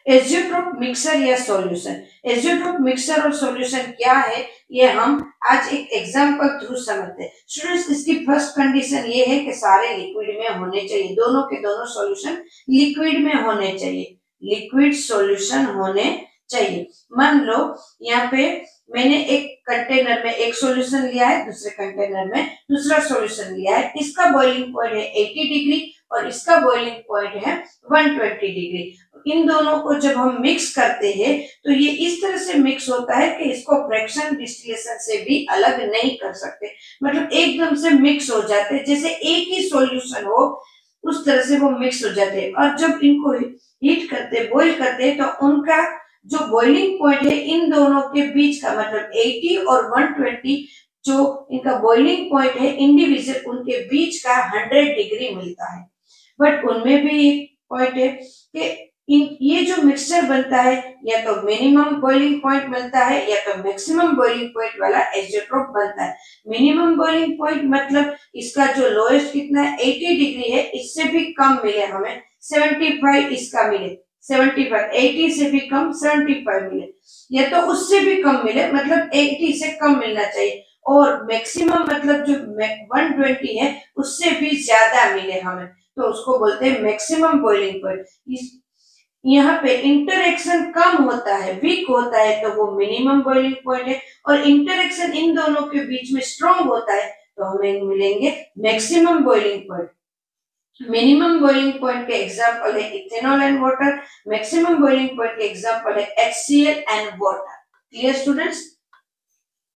Azeotrope mixer या solution. Azeotrope mixer और solution क्या है, ये हम आज एक एग्जांपल थ्रू समझते हैं। स्टूडेंट्स, इसकी फर्स्ट कंडीशन ये है कि सारे लिक्विड में होने चाहिए, दोनों के दोनों सॉल्यूशन लिक्विड में होने चाहिए, लिक्विड सॉल्यूशन होने चाहिए। मान लो यहाँ पे मैंने एक कंटेनर में एक सॉल्यूशन लिया है, दूसरे कंटेनर में दूसरा सॉल्यूशन लिया है। इसका बॉइलिंग पॉइंट है 80 डिग्री और इसका बॉइलिंग पॉइंट है 120 डिग्री। इन दोनों को जब हम मिक्स करते हैं तो ये इस तरह से मिक्स होता है कि इसको फ्रैक्शन डिस्टिलेशन से भी अलग नहीं कर सकते, मतलब एकदम से मिक्स हो जाते हैं, जैसे एक ही सॉल्यूशन हो उस तरह से वो मिक्स हो जाते हैं। और जब इनको हीट करते बॉईल करते हैं तो उनका जो बॉइलिंग पॉइंट है इन दोनों के बीच का, मतलब 80 और 120 जो इनका बॉइलिंग पॉइंट है इंडिविजुअल, उनके बीच का 100 डिग्री मिलता है। बट उनमें भी एक पॉइंट है कि ये जो मिक्सचर बनता है या तो मिनिमम बॉइलिंग पॉइंट बनता है या तो मैक्सिमम बॉइलिंग पॉइंट वाला एज़ोट्रोप बनता है। मिनिमम बॉइलिंग पॉइंट मतलब इसका जो लोएस्ट कितना है 80 डिग्री है, इससे भी कम मिले हमें 75, इसका मिले 75, 80 से भी कम 75 मिले, या तो उससे भी कम मिले, मतलब 80 से कम मिलना चाहिए। और मैक्सिमम मतलब जो 120 है उससे भी ज्यादा मिले हमें, तो उसको बोलते हैं मैक्सिमम बॉइलिंग पॉइंट। यहाँ पे इंटरेक्शन कम होता है, वीक होता है, तो वो मिनिमम बॉइलिंग पॉइंट है। और इंटरेक्शन इन दोनों के बीच में स्ट्रॉन्ग होता है तो हमें मिलेंगे maximum boiling point. Minimum boiling point के एग्जांपल है ethanol and water, maximum boiling point के एग्जांपल है HCl and water. Clear students?